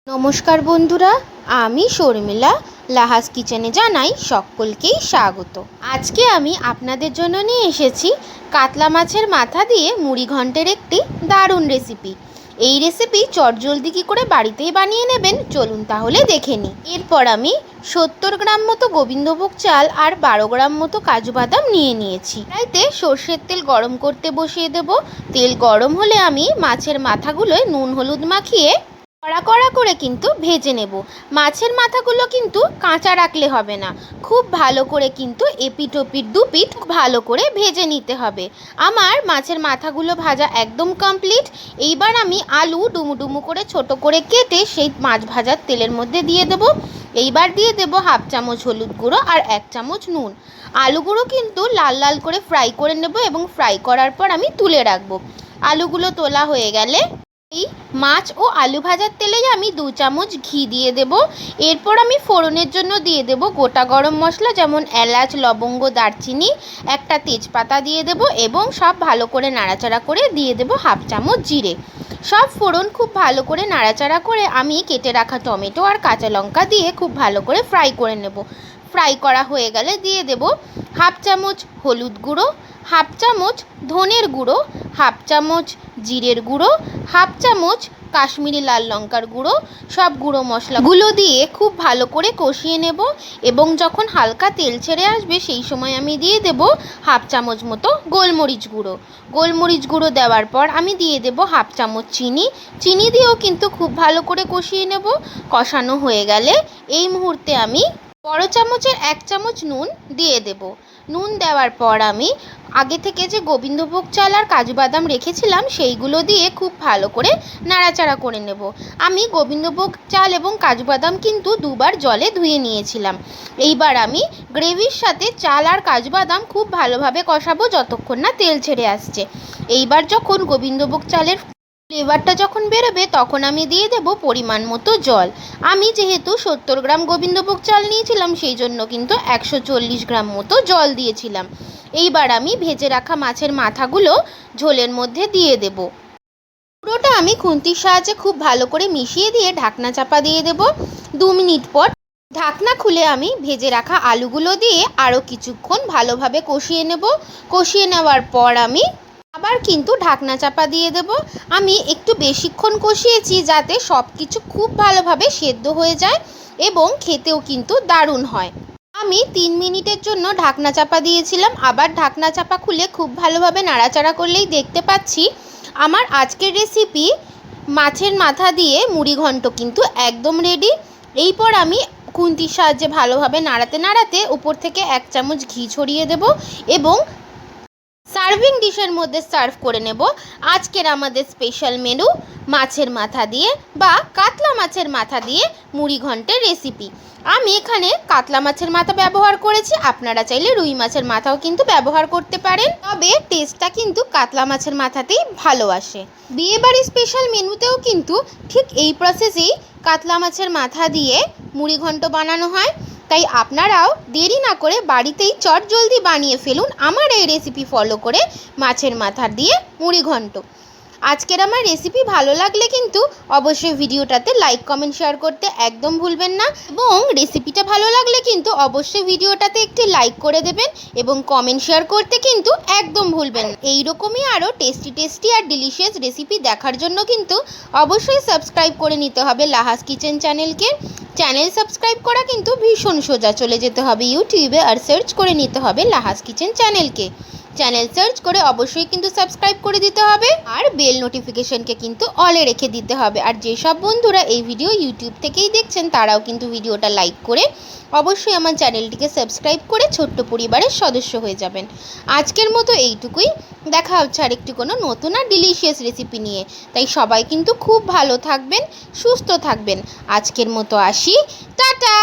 নমস্কার বন্ধুরা, আমি শর্মিলা লাহাস কিচেনে জানাই সকলকেই স্বাগত। আজকে আমি আপনাদের জন্য নিয়ে এসেছি কাতলা মাছের মাথা দিয়ে মুড়ি ঘন্টের একটি দারুণ রেসিপি। এই রেসিপি চটজলদি কী করে বাড়িতেই বানিয়ে নেবেন চলুন তাহলে দেখে নিই। এরপর আমি 70 গ্রাম মতো গোবিন্দভোগ চাল আর 12 গ্রাম মতো কাজু বাদাম নিয়ে নিয়েছি। কড়াইতে সর্ষের তেল গরম করতে বসিয়ে দেব। তেল গরম হলে আমি মাছের মাথাগুলোয় নুন হলুদ মাখিয়ে কড়া কড়া করে কিন্তু ভেজে নেব। মাছের মাথাগুলো কিন্তু কাঁচা রাখলে হবে না, খুব ভালো করে কিন্তু এপিট ওপিট দুপিট ভালো করে ভেজে নিতে হবে। আমার মাছের মাথাগুলো ভাজা একদম কমপ্লিট। এইবার আমি আলু ডুমু ডুমু করে ছোট করে কেটে সেই মাছ ভাজার তেলের মধ্যে দিয়ে দেব। এইবার দিয়ে দেব হাফ চামচ হলুদ গুঁড়ো আর 1 চামচ নুন। আলুগুলো কিন্তু লাল লাল করে ফ্রাই করে নেব এবং ফ্রাই করার পর আমি তুলে রাখবো। আলুগুলো তোলা হয়ে গেলে এই মাছ ও আলু ভাজার তেলেই আমি 2 চামচ ঘি দিয়ে দেব। এরপর আমি ফোড়নের জন্য দিয়ে দেব গোটা গরম মশলা যেমন এলাচ, লবঙ্গ, দারচিনি, একটা তেজপাতা দিয়ে দেব এবং সব ভালো করে নাড়াচাড়া করে দিয়ে দেব হাফ চামচ জিরে। সব ফোড়ন খুব ভালো করে নাড়াচাড়া করে আমি কেটে রাখা টমেটো আর কাঁচা লঙ্কা দিয়ে খুব ভালো করে ফ্রাই করে নেব। ফ্রাই করা হয়ে গেলে দিয়ে দেব হাফ চামচ হলুদ গুঁড়ো, হাফ চামচ ধনের গুঁড়ো, হাফ চামচ জিরের গুঁড়ো, হাফ চামচ কাশ্মীরি লাল লঙ্কার গুঁড়ো। সব গুঁড়ো মশলাগুলো দিয়ে খুব ভালো করে কষিয়ে নেব এবং যখন হালকা তেল ছেড়ে আসবে সেই সময় আমি দিয়ে দেব হাফ চামচ মতো গোলমরিচ গুঁড়ো। গোলমরিচ গুঁড়ো দেওয়ার পর আমি দিয়ে দেব হাফ চামচ চিনি দিয়েও কিন্তু খুব ভালো করে কষিয়ে নেব। কষানো হয়ে গেলে এই মুহূর্তে আমি বড় চামচের 1 চামচ নুন দিয়ে দেব। নুন দেওয়ার পর আমি আগে থেকে যে গোবিন্দভোগ চাল আর কাজু বাদাম রেখেছিলাম সেইগুলো দিয়ে খুব ভালো করে নাড়াচাড়া করে নেব। আমি গোবিন্দভোগ চাল এবং কাজু বাদাম কিন্তু 2 বার জলে ধুয়ে নিয়েছিলাম। এইবার আমি গ্রেভির সাথে চাল আর কাজু বাদাম খুব ভালোভাবে কষাবো যতক্ষণ না তেল ছেড়ে আসছে। এইবার যখন গোবিন্দভোগ চালের ফ্লেভারটা যখন বেরোবে তখন আমি দিয়ে দেব পরিমাণ মতো জল। আমি যেহেতু 70 গ্রাম গোবিন্দভোগ চাল নিয়েছিলাম সেই জন্য কিন্তু 140 গ্রাম মতো জল দিয়েছিলাম। এইবার আমি ভেজে রাখা মাছের মাথাগুলো ঝোলের মধ্যে দিয়ে দেব। পুরোটা আমি খুন্তির সাহায্যে খুব ভালো করে মিশিয়ে দিয়ে ঢাকনা চাপা দিয়ে দেব। 2 মিনিট পর ঢাকনা খুলে আমি ভেজে রাখা আলুগুলো দিয়ে আরও কিছুক্ষণ ভালোভাবে কষিয়ে নেব। কষিয়ে নেওয়ার পর আমি আবার কিন্তু ঢাকনা চাপা দিয়ে দেব। আমি একটু বেশিক্ষণ কষিয়েছি যাতে সব কিছু খুব ভালোভাবে সেদ্ধ হয়ে যায় এবং খেতেও কিন্তু দারুণ হয়। আমি 3 মিনিটের জন্য ঢাকনা চাপা দিয়েছিলাম। আবার ঢাকনা চাপা খুলে খুব ভালোভাবে নাড়াচাড়া করলেই দেখতে পাচ্ছি আমার আজকের রেসিপি মাছের মাথা দিয়ে মুড়ি ঘন্ট কিন্তু একদম রেডি। এরপর আমি খুন্তির সাহায্যে ভালোভাবে নাড়াতে নাড়াতে উপর থেকে 1 চামচ ঘি ছড়িয়ে দেব এবং সার্ভিং ডিশের মধ্যে সার্ভ করে নেব আজকের আমাদের স্পেশাল মেনু মাছের মাথা দিয়ে বা কাতলা মাছের মাথা দিয়ে মুড়ি ঘন্টের রেসিপি। আমি এখানে কাতলা মাছের মাথা ব্যবহার করেছি, আপনারা চাইলে রুই মাছের মাথাও কিন্তু ব্যবহার করতে পারেন, তবে টেস্টটা কিন্তু কাতলা মাছের মাথাতেই ভালো আসে। বিয়েবাড়ির স্পেশাল মেনুতেও কিন্তু ঠিক এই প্রসেসেই কাতলা মাছের মাথা দিয়ে মুড়ি ঘন্ট বানানো হয়। তাই আপনারাও দেরি না করে বাড়িতেই চটজলদি বানিয়ে ফেলুন আমার এই রেসিপি ফলো করে মাছের মাথা দিয়ে মুড়ি ঘন্ট। আজকের আমার রেসিপি ভালো লাগলে কিন্তু অবশ্যই ভিডিওটাতে লাইক কমেন্ট শেয়ার করতে একদম ভুলবেন না এবং রেসিপিটা ভালো লাগলে কিন্তু অবশ্যই ভিডিওটাতে একটি লাইক করে দেবেন এবং কমেন্ট শেয়ার করতে কিন্তু একদম ভুলবেন না। এইরকমই আরও টেস্টি আর ডিলিশিয়াস রেসিপি দেখার জন্য কিন্তু অবশ্যই সাবস্ক্রাইব করে নিতে হবে লাহাস কিচেন চ্যানেলকে। চ্যানেল সাবস্ক্রাইব করা কিন্তু ভীষণ সোজা, চলে যেতে হবে ইউটিউবে আর সার্চ করে নিতে হবে লাহাস কিচেন চ্যানেলকে। চ্যানেল সার্চ করে অবশ্যই কিন্তু সাবস্ক্রাইব করে দিতে হবে আর বেল নোটিফিকেশনকে কিন্তু অলে রেখে দিতে হবে। আর যেসব বন্ধুরা এই ভিডিও ইউটিউব থেকেই দেখছেন তারাও কিন্তু ভিডিওটা লাইক করে অবশ্যই আমার চ্যানেলটিকে সাবস্ক্রাইব করে ছোট্ট পরিবারের সদস্য হয়ে যাবেন। আজকের মতো এইটুকুই, দেখা হচ্ছে আরেকটি কোনো নতুন আর ডিলিশিয়াস রেসিপি নিয়ে। তাই সবাই কিন্তু খুব ভালো থাকবেন, সুস্থ থাকবেন। আজকের মতো আসি, টাটা।